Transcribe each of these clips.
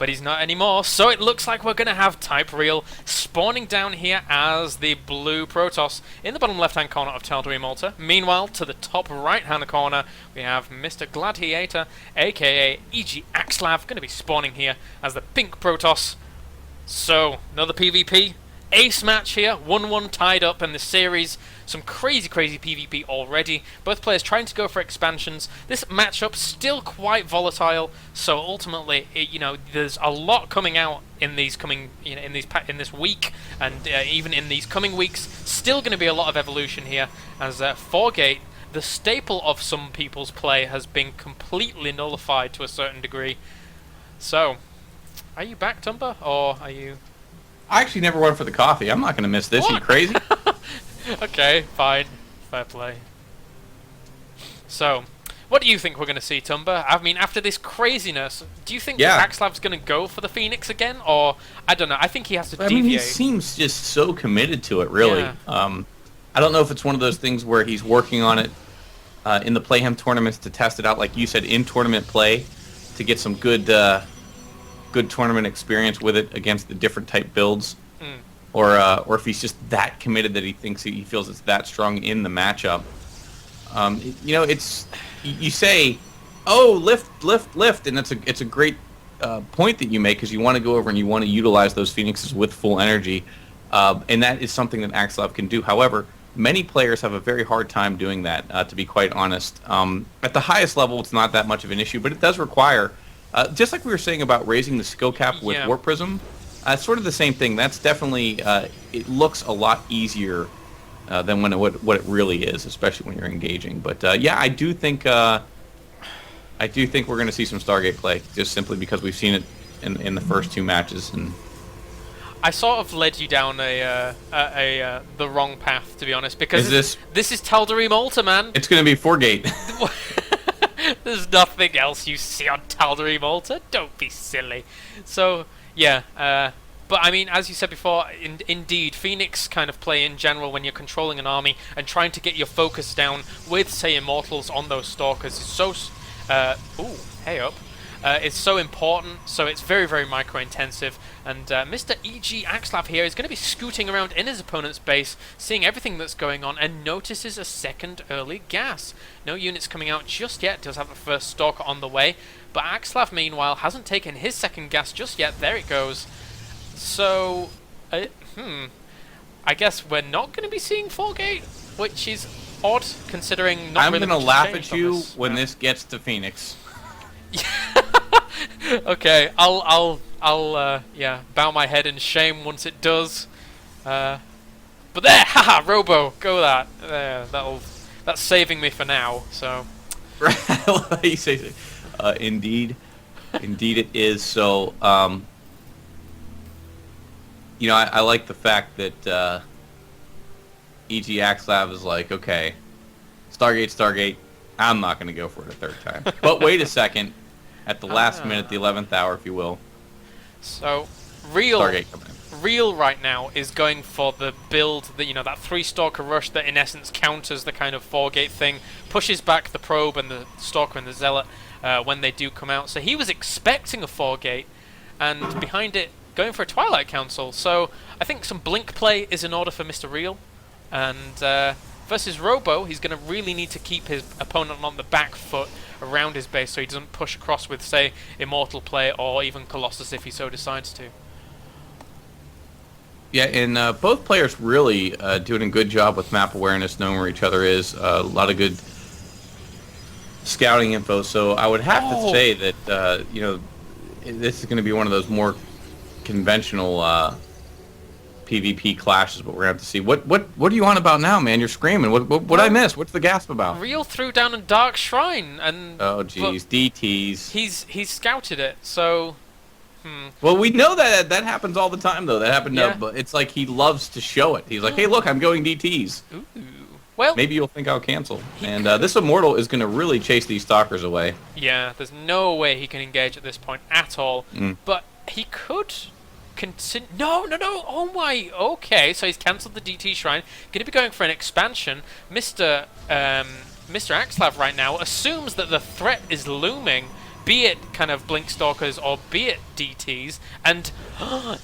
but he's not anymore. So it looks like we're going to have TypeReaL spawning down here as the blue Protoss in the bottom left-hand corner of Tal'Darim Altar. Meanwhile, to the top right-hand corner, we have Mr. Gladiator, aka EGAxslav, going to be spawning here as the pink Protoss. So, another PvP. Ace match here, 1-1 tied up in the series. Some crazy PvP already. Both players trying to go for expansions. This matchup still quite volatile. So ultimately, there's a lot coming out in these coming, in this week, and even in these coming weeks. Still going to be a lot of evolution here, as 4-gate, the staple of some people's play, has been completely nullified to a certain degree. So, are you back, Tumba, or are you? I actually never went for the coffee. I'm not going to miss this. What? You crazy? Okay, fine. Fair play. So, what do you think we're going to see, Tumba? I mean, after this craziness, do you think EGAxslav's going to go for the Phoenix again? Or, I don't know, I think he has to deviate. I mean, he seems just so committed to it, really. Yeah. I don't know if it's one of those things where he's working on it in the Playhem tournaments to test it out, like you said, in tournament play, to get some good tournament experience with it against the different type builds, or if he's just that committed that he thinks he feels it's that strong in the matchup. It's you say, oh, lift, and it's a great point that you make, because you want to go over and you want to utilize those Phoenixes with full energy, and that is something that EGAxslav can do. However, many players have a very hard time doing that, to be quite honest. At the highest level, it's not that much of an issue, but it does require, just like we were saying about raising the skill cap with Warp Prism, it's sort of the same thing. That's definitely, it looks a lot easier than what it really is, especially when you're engaging. But yeah, I do think we're going to see some Stargate play, just simply because we've seen it in the first two matches. And I sort of led you down the wrong path, to be honest, because this is Tal'Darim Altar, man. It's going to be 4-gate. There's nothing else you see on Tal'Darim Altar. Don't be silly. So yeah, but I mean, as you said before, indeed, Phoenix kind of play in general when you're controlling an army and trying to get your focus down with, say, Immortals on those Stalkers is so, it's so important. So it's very micro-intensive, and Mr. EGAxslav here is going to be scooting around in his opponent's base, seeing everything that's going on, and notices a second early gas. No units coming out just yet. Does have the first Stalker on the way, but EGAxslav, meanwhile, hasn't taken his second gas just yet. There it goes. So, I guess we're not going to be seeing 4-gate, which is odd, considering not I'm really going to laugh at you when this gets to Phoenix. Okay, I'll bow my head in shame once it does. But there, haha, Robo, go that. There, that's saving me for now. So, You say, indeed it is. So, I like the fact that EGAxslav is like, okay, Stargate, I'm not going to go for it a third time. But wait a second, at the last minute, the 11th hour, if you will. So, EGAxslav right now is going for the build that, that 3-Stalker rush that in essence counters the kind of 4-gate thing, pushes back the probe and the Stalker and the Zealot when they do come out. So he was expecting a 4-gate, and behind it, going for a Twilight Council. So I think some blink play is in order for Mr. Real, and versus Robo, he's going to really need to keep his opponent on the back foot around his base so he doesn't push across with, say, Immortal play or even Colossus if he so decides to. Yeah, and both players really doing a good job with map awareness, knowing where each other is. A lot of good scouting info. So I would have to say that this is going to be one of those more conventional PvP clashes, but we're going to have to see. What are you on about now, man? You're screaming. What I miss? What's the gasp about? Real threw down a Dark Shrine, and oh jeez, DTs. He's scouted it, so. Well, we know that happens all the time, though. That happened. But it's like he loves to show it. He's like, hey, look, I'm going DTs. Ooh. Well, maybe you'll think I'll cancel. And this Immortal is going to really chase these Stalkers away. Yeah, there's no way he can engage at this point at all. But he could continue. No. Oh my. Okay, so he's cancelled the DT Shrine. Going to be going for an expansion. Mr. EGAxslav right now assumes that the threat is looming. be it kind of Blink Stalkers or be it DTs, and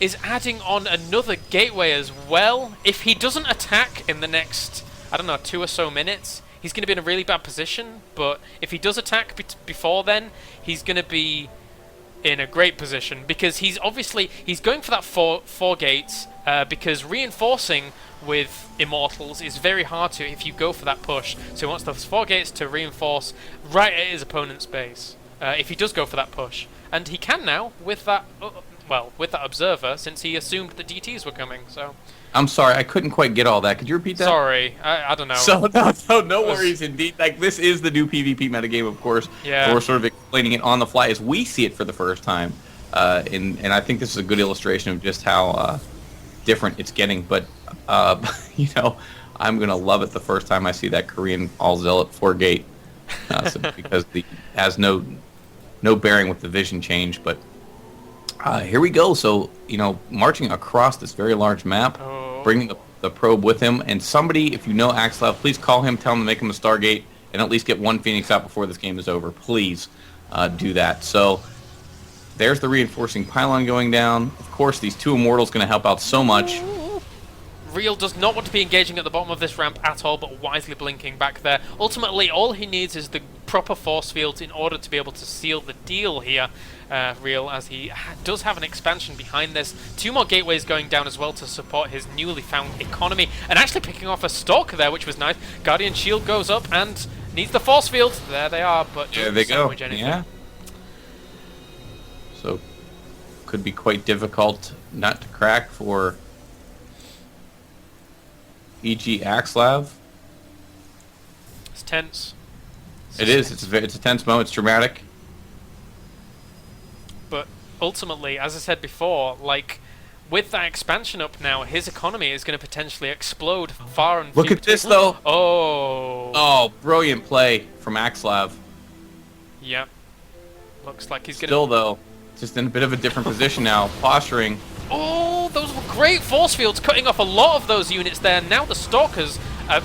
is adding on another gateway as well. If he doesn't attack in the next, I don't know, 2 or so minutes, he's going to be in a really bad position. But if he does attack before then, he's going to be in a great position, because he's going for that four gates, because reinforcing with Immortals is very hard to if you go for that push. So he wants those 4 gates to reinforce right at his opponent's base, if he does go for that push. And he can now with that, with that Observer, since he assumed the DTs were coming. So I'm sorry, I couldn't quite get all that. Could you repeat that? sorry, I don't know. So no worries indeed. Like, this is the new PvP metagame, of course. Yeah. We're sort of explaining it on the fly as we see it for the first time, and I think this is a good illustration of just how different it's getting. But you know, I'm gonna love it the first time I see that Korean all zealot 4 gate, because it has no bearing with the vision change. But here we go. So, you know, marching across this very large map, bringing the probe with him, and somebody, if you know EGAxslav, please call him, tell him to make him a Stargate, and at least get 1 Phoenix out before this game is over. Please do that. So there's the reinforcing pylon going down. Of course, these 2 Immortals going to help out so much. Real does not want to be engaging at the bottom of this ramp at all, but wisely blinking back there. Ultimately, all he needs is the proper force fields in order to be able to seal the deal here, Real, as he does have an expansion behind this. 2 more gateways going down as well to support his newly found economy, and actually picking off a Stalker there, which was nice. Guardian Shield goes up and needs the force fields. There they are, but there they go. Anything. Yeah. So could be quite difficult not to crack for EGAxslav. It's tense. It is. It's a tense moment. It's dramatic. But ultimately, as I said before, like, with that expansion up now, his economy is going to potentially explode far and few Look at this, though. Oh, brilliant play from EGAxslav. Yep. Looks like he's going to... Still, though, just in a bit of a different position now. Posturing. Oh, those were great force fields, cutting off a lot of those units there. Now the Stalkers,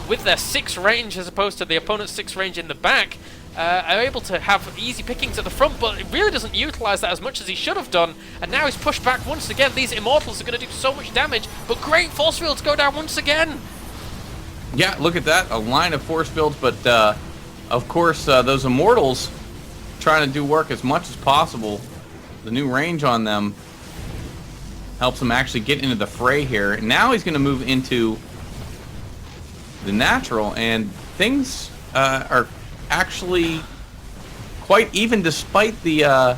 with their 6 range as opposed to the opponent's 6 range in the back, are able to have easy pickings at the front, but it really doesn't utilize that as much as he should have done. And now he's pushed back once again. These Immortals are going to do so much damage, but great force fields go down once again. Yeah, look at that. A line of force fields, but of course, those Immortals trying to do work as much as possible. The new range on them helps him actually get into the fray here. Now he's going to move into the natural, and things are actually quite even despite the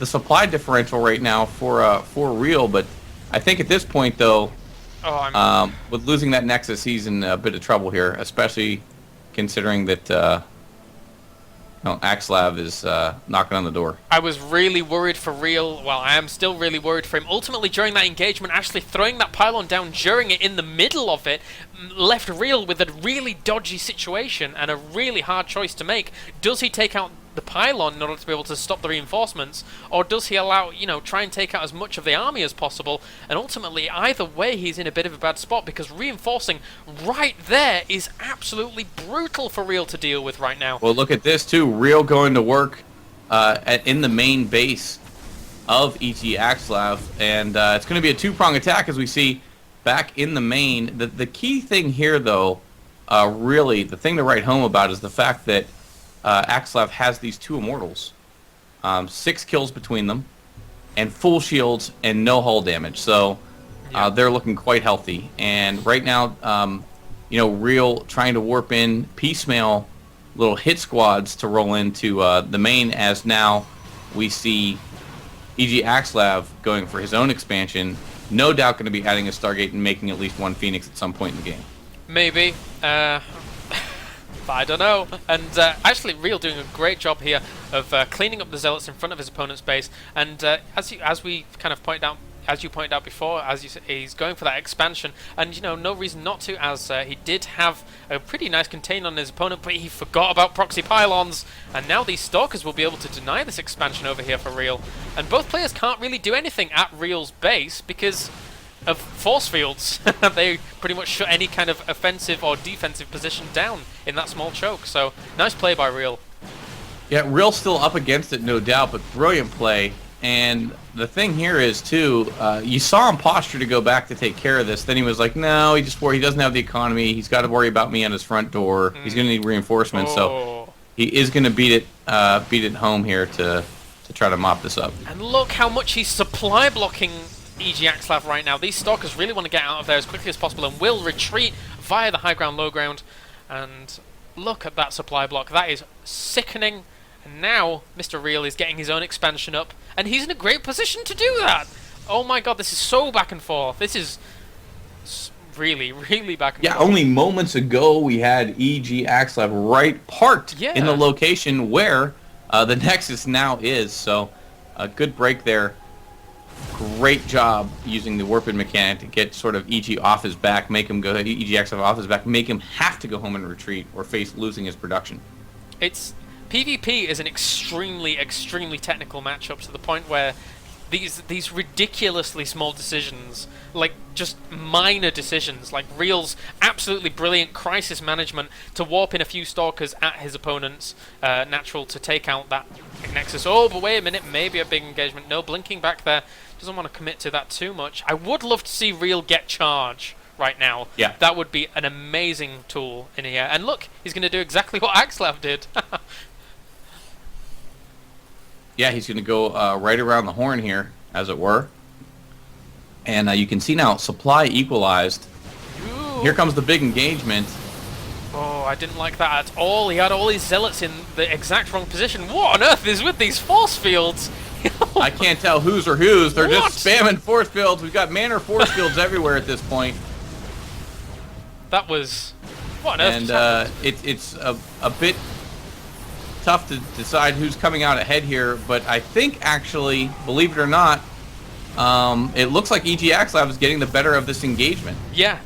supply differential right now for Real. But I think at this point, though, with losing that Nexus, he's in a bit of trouble here, especially considering that EGAxslav is knocking on the door. I was really worried for Real. Well, I am still really worried for him. Ultimately, during that engagement, actually throwing that pylon down during it in the middle of it left Real with a really dodgy situation and a really hard choice to make. Does he take out the pylon in order to be able to stop the reinforcements, or does he allow, try and take out as much of the army as possible? And ultimately, either way, he's in a bit of a bad spot, because reinforcing right there is absolutely brutal for Real to deal with right now. Well, look at this too. Real going to work in the main base of EGAxslav, and it's going to be a 2-prong attack, as we see back in the main. The key thing here, though, really the thing to write home about is the fact that EGAxslav has these 2 Immortals, 6 kills between them, and full shields and no hull damage. So they're looking quite healthy. And right now, Real trying to warp in piecemeal little hit squads to roll into the main, as now we see EGAxslav going for his own expansion. No doubt going to be adding a Stargate and making at least 1 Phoenix at some point in the game. Maybe. I don't know. And actually, Real doing a great job here of cleaning up the Zealots in front of his opponent's base. And as we kind of pointed out, as you pointed out before, as you said, he's going for that expansion, and no reason not to, as he did have a pretty nice contain on his opponent, but he forgot about proxy pylons, and now these Stalkers will be able to deny this expansion over here for Real. And both players can't really do anything at Real's base because of force fields. They pretty much shut any kind of offensive or defensive position down in that small choke. So nice play by Real. Yeah, Real still up against it, no doubt, but brilliant play. And the thing here is, too, you saw him posture to go back to take care of this. Then he was like, no, he doesn't have the economy. He's got to worry about me on his front door. He's going to need reinforcements. So he is going to beat it home here to try to mop this up. And look how much he's supply blocking EGAxslav right now. These stalkers really want to get out of there as quickly as possible and will retreat via the high ground, low ground. And look at that supply block. That is sickening. And now Mr. Real is getting his own expansion up, and he's in a great position to do that. Oh my god, this is so back and forth. This is really, really back and forth. Yeah, only moments ago we had EGAxslav right parked in the location where the Nexus now is. So a good break there. Great job using the warping mechanic to get sort of EG off his back, make him go EGAxslav off his back, make him have to go home and retreat or face losing his production. PvP is an extremely, extremely technical matchup to the point where these ridiculously small decisions, like just minor decisions, like Real's absolutely brilliant crisis management to warp in a few stalkers at his opponent's natural to take out that Nexus. Oh, but wait a minute, maybe a big engagement. No, blinking back there. Doesn't want to commit to that too much. I would love to see Real get charge right now. Yeah. That would be an amazing tool in here. And look, he's going to do exactly what EGAxslav did. Yeah, he's going to go right around the horn here, as it were. And you can see now, supply equalized. Ooh. Here comes the big engagement. Oh, I didn't like that at all. He had all his zealots in the exact wrong position. What on earth is with these force fields? I can't tell whose or whose. They're What? just spamming force fields. We've got manor force fields everywhere at this point. That was... What on earth? And it's a bit tough to decide who's coming out ahead here, but I think actually, believe it or not, it looks like EGAxslav is getting the better of this engagement. Yeah,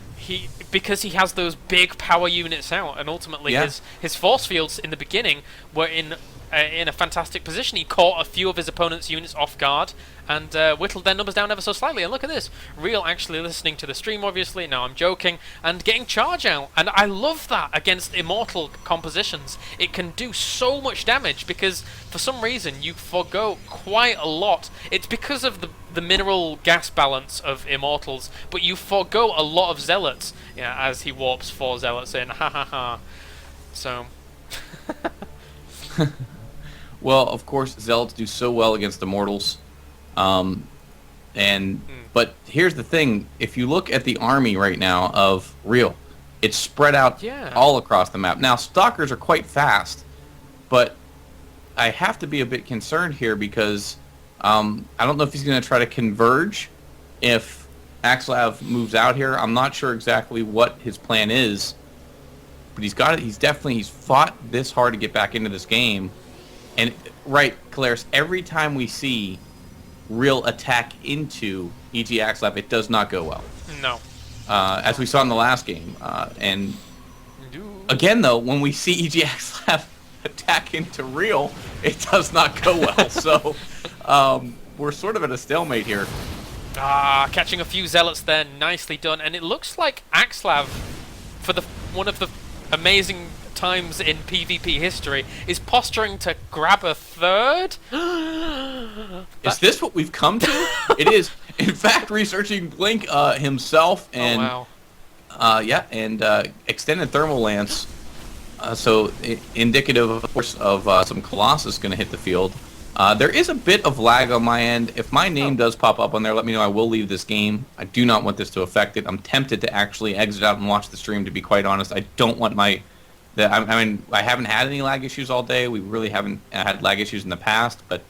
because he has those big power units out, and ultimately his force fields in the beginning were in a fantastic position. He caught a few of his opponent's units off guard and whittled their numbers down ever so slightly. And look at this. Real actually listening to the stream, obviously. No, I'm joking. And getting charge out. And I love that against immortal compositions. It can do so much damage because for some reason you forgo quite a lot. It's because of the mineral gas balance of immortals, but you forgo a lot of zealots as he warps 4 zealots in. Ha ha ha. So... Well, of course, zealots do so well against immortals. But here's the thing. If you look at the army right now of Real, it's spread out all across the map. Now, stalkers are quite fast, but I have to be a bit concerned here because I don't know if he's going to try to converge if EGAxslav moves out here. I'm not sure exactly what his plan is, but he's got it. He's fought this hard to get back into this game. And, right, Calaris, every time we see Real attack into EGAxslav, it does not go well. No. As we saw in the last game. And, again, though, when we see EGAxslav attack into Real, it does not go well. So, we're sort of at a stalemate here. Catching a few zealots there, nicely done. And it looks like EGAxslav, for one of the amazing times in PvP history, is posturing to grab a third. Is this what we've come to? It is. In fact, researching Blink himself and extended thermal lance. So indicative, of course, of some Colossus going to hit the field. There is a bit of lag on my end. If my name does pop up on there, let me know. I will leave this game. I do not want this to affect it. I'm tempted to actually exit out and watch the stream, to be quite honest. I don't want I haven't had any lag issues all day. We really haven't had lag issues in the past, but...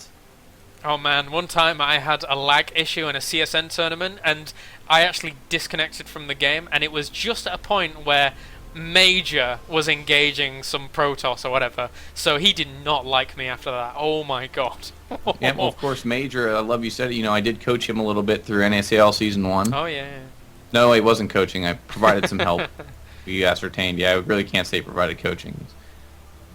Oh man, one time I had a lag issue in a CSN tournament, and I actually disconnected from the game, and it was just at a point where Major was engaging some Protoss or whatever, so he did not like me after that. Oh my god. Yeah, well, of course, Major, I love you said it. I did coach him a little bit through NACL Season 1. Oh yeah. No, he wasn't coaching. I provided some help. We ascertained. Yeah, I really can't say provided coaching.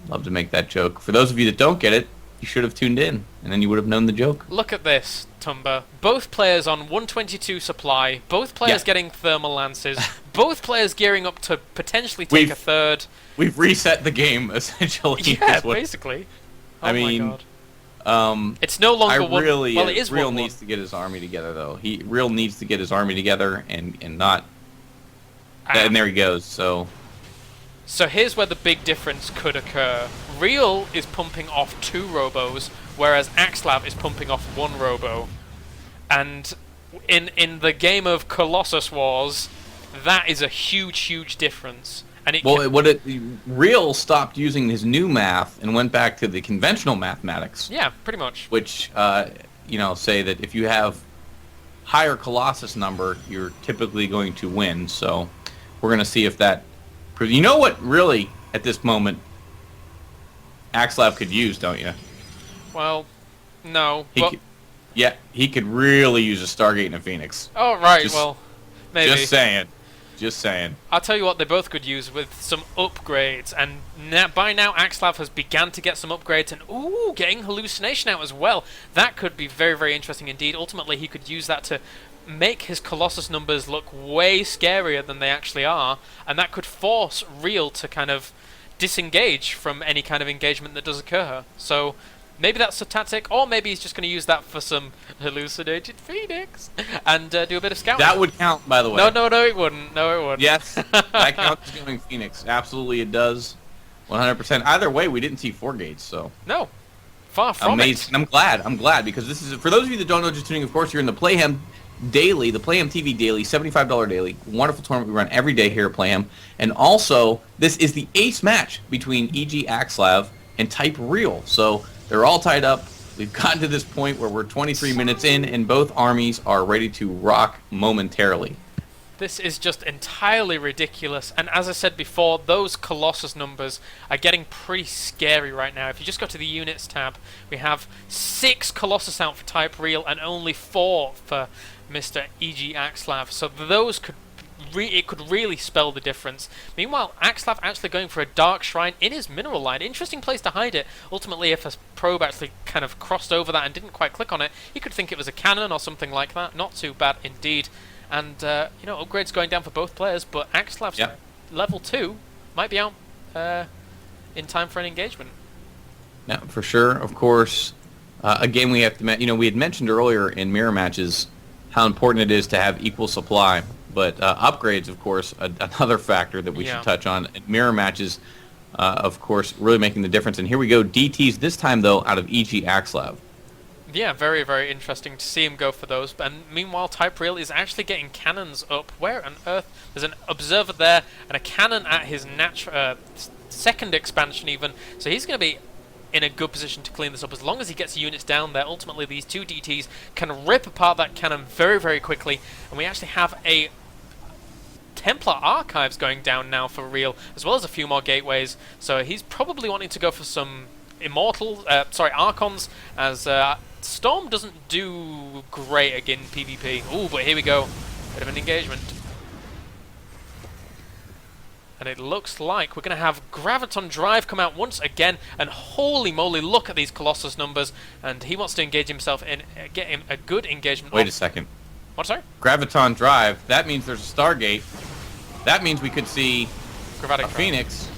Love to make that joke. For those of you that don't get it, you should have tuned in, and then you would have known the joke. Look at this, Tumba. Both players on 122 supply, both players getting thermal lances, both players gearing up to potentially take a third. We've reset the game, essentially. Yeah, basically. Oh I my mean, god. um, It's no I longer one. really, Well, it is Real 1-1. needs to get his army together, though. He Real needs to get his army together and not. And there he goes. So So here's where the big difference could occur. Real is pumping off 2 robos, whereas EGAxslav is pumping off 1 robo. And in the game of Colossus Wars, that is a huge difference. And Real stopped using his new math and went back to the conventional mathematics. Yeah, pretty much. Which say that if you have higher Colossus number, you're typically going to win. So we're going to see if that. You know what, really, at this moment, EGAxslav could use, don't you? Well, no. He could really use a Stargate and a Phoenix. Oh, right, well, maybe. Just saying. I'll tell you what they both could use with some upgrades, and by now EGAxslav has begun to get some upgrades, and getting hallucination out as well. That could be very interesting indeed. Ultimately, he could use that to make his Colossus numbers look way scarier than they actually are, and that could force Real to kind of disengage from any kind of engagement that does occur. So maybe that's a tactic, or maybe he's just going to use that for some hallucinated Phoenix and do a bit of scouting. That would count, by the way. No, it wouldn't. No, it wouldn't. Yes, that counts as going Phoenix. Absolutely, it does. 100%. Either way, we didn't see 4 gates, so. No. Far from amazing. it. I'm glad, because this is, for those of you that don't know, just tuning, of course, you're in the Playhem Daily, the PlayhemTV Daily, $75 daily. Wonderful tournament we run every day here at Playhem. And also, this is the ace match between EGAxslav and TypeReaL. So they're all tied up. We've gotten to this point where we're 23 minutes in, and both armies are ready to rock momentarily. This is just entirely ridiculous, and as I said before, those Colossus numbers are getting pretty scary right now. If you just go to the Units tab, we have 6 Colossus out for TypeReaL and only 4 for Mr. EGAxslav, so those could really spell the difference. Meanwhile, EGAxslav actually going for a Dark Shrine in his mineral line. Interesting place to hide it. Ultimately, if a probe actually kind of crossed over that and didn't quite click on it, he could think it was a cannon or something like that. Not too bad indeed. And, upgrades going down for both players, but EGAxslav's level 2 might be out in time for an engagement. Yeah, for sure. Of course, again, we have to, we had mentioned earlier in mirror matches how important it is to have equal supply. But upgrades, of course, another factor that we should touch on. Mirror matches, of course, really making the difference. And here we go, DTs, this time, though, out of EGAxslav. Yeah, very interesting to see him go for those. And meanwhile, TypeReaL is actually getting cannons up. Where on earth? There's an observer there and a cannon at his second expansion even. So he's going to be in a good position to clean this up as long as he gets units down there. Ultimately, these 2 DTs can rip apart that cannon very quickly. And we actually have a Templar Archives going down now for Real, as well as a few more gateways. So he's probably wanting to go for some Archons, as Storm doesn't do great again PvP. Ooh, but here we go. Bit of an engagement. And it looks like we're going to have Graviton Drive come out once again, and holy moly, look at these Colossus numbers, and he wants to engage himself in, get him a good engagement. Wait a second. What, sorry? Graviton Drive, that means there's a Stargate. That means we could see a Phoenix.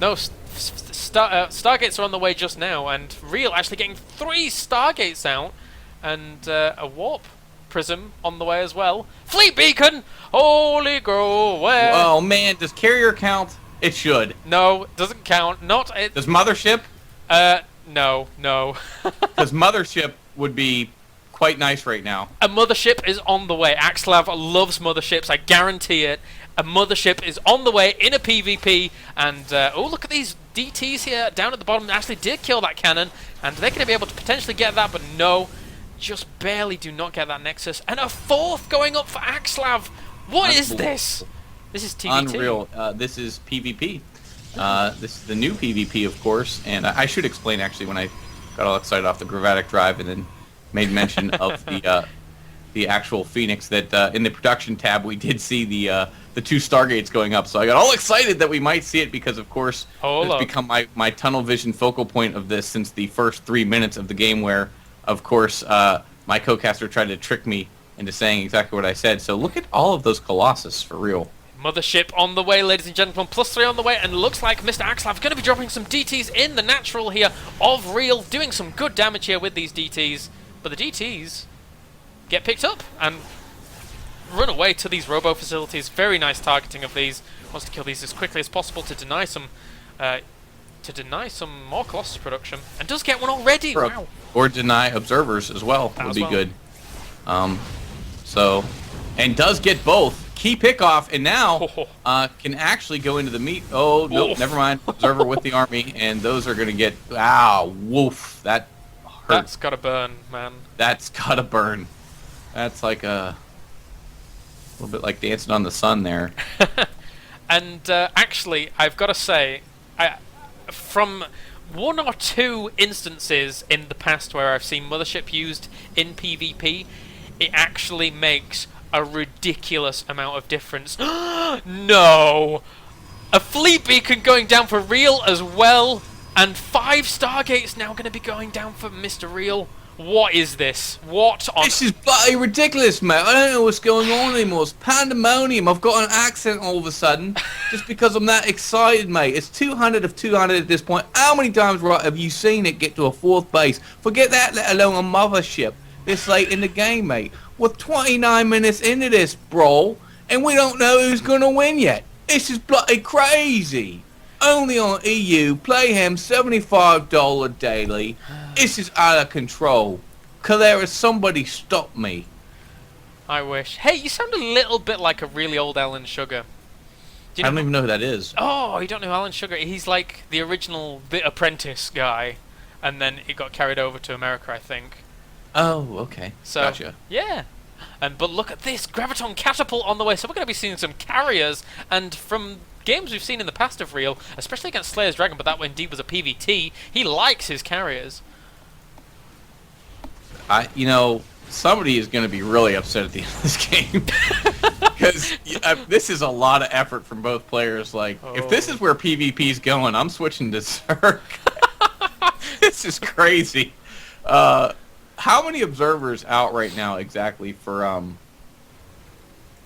No, Stargates are on the way just now, and Real actually getting 3 Stargates out, and a Warp Prism on the way as well. Fleet Beacon! Holy grow, where? Oh man, does Carrier count? It should. No, doesn't count. Not it. Does Mothership? No. Because Mothership would be quite nice right now. A Mothership is on the way. EGAxslav loves Motherships, I guarantee it. A Mothership is on the way in a PvP, and look at these DTs here down at the bottom. Actually did kill that cannon, and they're going to be able to potentially get that, but no, just barely do not get that Nexus. And a 4th going up for EGAxslav. What is this? This is TVT. Unreal. This is PvP. This is the new PvP, of course, and I should explain actually when I got all excited off the Gravatic Drive and then made mention of the actual Phoenix that in the production tab we did see the 2 Stargates going up, so I got all excited that we might see it because, of course, it's become my tunnel vision focal point of this since the first 3 minutes of the game where, of course, my co-caster tried to trick me into saying exactly what I said. So look at all of those Colossus for real. Mothership on the way, ladies and gentlemen. +3 on the way, and looks like Mr. EGAxslav going to be dropping some DTs in the natural here of Real, doing some good damage here with these DTs. But the DTs get picked up and run away to these robo facilities. Very nice targeting of these. Wants to kill these as quickly as possible to deny some more Colossus production, and does get one already. Wow. Or deny observers as well would be good. And does get both. Key pickoff, and now can actually go into the meat. Oh, no, never mind. Observer with the army, and those are going to get... Wow, woof. That hurt. That's got to burn, man. That's got to burn. That's like a little bit like dancing on the sun there. And actually, I've got to say, from one or two instances in the past where I've seen Mothership used in PvP, it actually makes a ridiculous amount of difference. No! A fleet beacon going down for Real as well, and 5 Stargates now going to be going down for Mr. Real. What is this? What on... This is bloody ridiculous, mate. I don't know what's going on anymore. It's pandemonium. I've got an accent all of a sudden just because I'm that excited, mate. It's 200 of 200 at this point. How many times have you seen it get to a 4th base? Forget that, let alone a Mothership this late in the game, mate. We're 29 minutes into this, bro, and we don't know who's going to win yet. This is bloody crazy. Only on EU, Playhem, $75 daily. This is out of control. Calera, somebody stop me. I wish. Hey, you sound a little bit like a really old Alan Sugar. I don't even know who that is. Oh, you don't know Alan Sugar? He's like the original The Apprentice guy, and then it got carried over to America, I think. Oh, okay. So, gotcha. Yeah. But look at this, Graviton Catapult on the way. So we're going to be seeing some carriers, and from games we've seen in the past of Real, especially against Slayer's Dragon, but that indeed was a PvT, he likes his carriers. You know, somebody is going to be really upset at the end of this game. Because this is a lot of effort from both players. Like, if this is where PvP's going, I'm switching to Zerg. This is crazy. How many observers out right now exactly for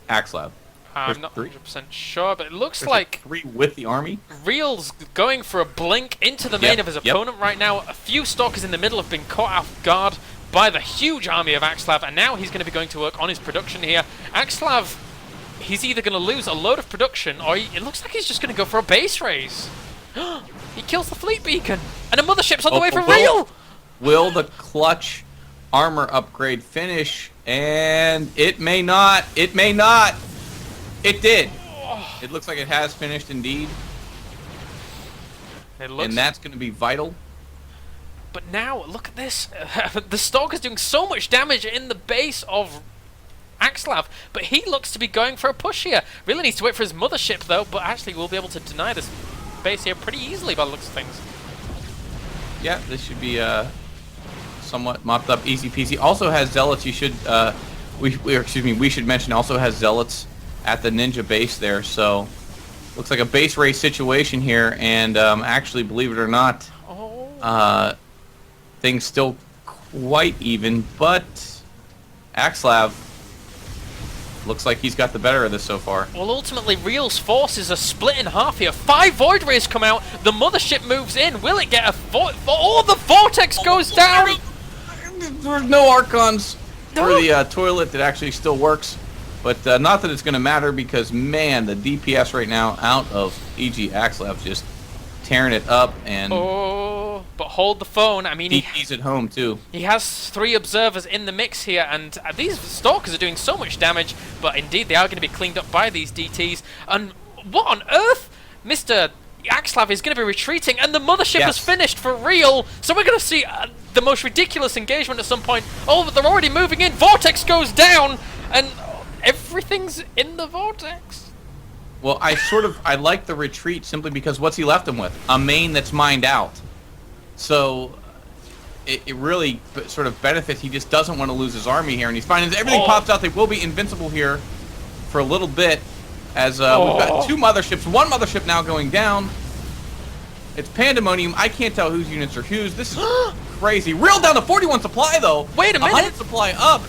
EGAxslav? I'm not 100% sure, but it looks There's like 3 with the army. Real's going for a blink into the main of his opponent right now. A few Stalkers in the middle have been caught off guard by the huge army of EGAxslav, and now he's going to be going to work on his production here. EGAxslav, he's either going to lose a load of production, or it looks like he's just going to go for a base race. He kills the fleet beacon, and a Mothership's on the way for Real. Will the clutch armor upgrade finish? And it may not. It may not. It did. It looks like it has finished indeed. It looks, and that's going to be vital. But now, look at this. The Stalker's doing so much damage in the base of EGAxslav, but he looks to be going for a push here. Really needs to wait for his Mothership, though, but actually we'll be able to deny this base here pretty easily by the looks of things. Yeah, this should be somewhat mopped up, easy peasy. Also has Zealots. You should, we should mention also has Zealots at the Ninja base there. So looks like a base race situation here, and actually, believe it or not, things still quite even, but EGAxslav looks like he's got the better of this so far. Well, ultimately, Real's forces are split in half here. 5 Void Rays come out. The Mothership moves in. Will it get a... Oh, the Vortex goes down! There's no Archons for the toilet that actually still works. But not that it's going to matter, because, man, the DPS right now out of EGAxslav just tearing it up. And but hold the phone. I mean, he's at home, too. He has 3 observers in the mix here, and these Stalkers are doing so much damage, but indeed they are going to be cleaned up by these DTs. And what on earth? Mr. EGAxslav is going to be retreating, and the Mothership has finished for Real, so we're going to see the most ridiculous engagement at some point. Oh, but they're already moving in. Vortex goes down, and everything's in the Vortex. Well, I like the retreat simply because what's he left him with? A main that's mined out. So it really sort of benefits. He just doesn't want to lose his army here, and he's finding everything pops out. They will be invincible here for a little bit, as we've got 2 Motherships. 1 Mothership now going down. It's pandemonium. I can't tell whose units are whose. This is crazy. Real down to 41 supply, though. Wait a minute. 100 supply up.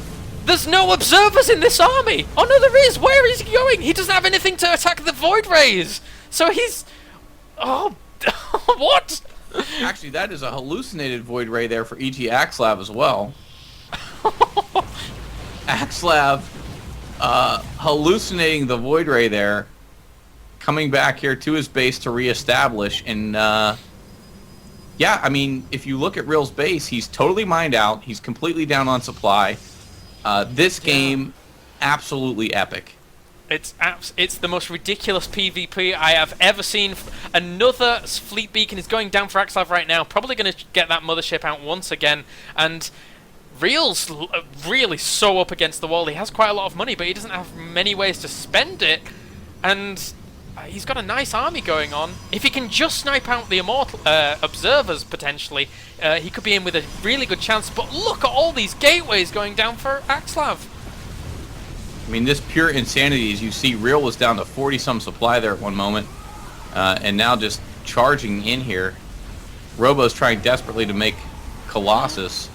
There's no observers in this army! Oh no, there is! Where is he going? He doesn't have anything to attack the Void Rays! So he's... Oh... What? Actually, that is a hallucinated Void Ray there for EGAxslav as well. Axslav hallucinating the Void Ray there, coming back here to his base to reestablish, and yeah, I mean, if you look at Real's base, he's totally mined out. He's completely down on supply. This game, absolutely epic. It's the most ridiculous PvP I have ever seen. Another fleet beacon is going down for EGAxslav right now. Probably going to get that mothership out once again. And Real's really so up against the wall. He has quite a lot of money, but he doesn't have many ways to spend it. And he's got a nice army going on. If he can just snipe out the immortal observers, potentially, he could be in with a really good chance. But look at all these gateways going down for EGAxslav. I mean, this pure insanity, as you see, Real was down to 40-some supply there at one moment, and now just charging in here. Robo's trying desperately to make Colossus.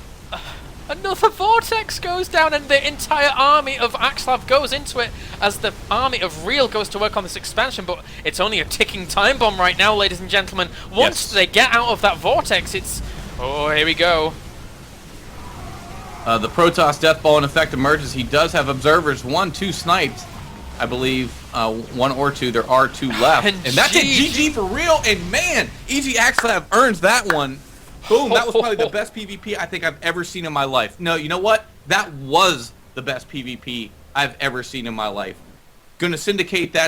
Another vortex goes down, and the entire army of EGAxslav goes into it as the army of Real goes to work on this expansion. But it's only a ticking time bomb right now, ladies and gentlemen. Once they get out of that vortex, it's... Oh, here we go. The Protoss Death Ball in effect emerges. He does have observers. 1, 2 sniped, I believe. 1 or 2. There are 2 left. And that's it. GG for Real. And man, EGAxslav earns that one. Boom. That was probably the best PvP I think I've ever seen in my life. No, you know what? That was the best PvP I've ever seen in my life. Gonna syndicate that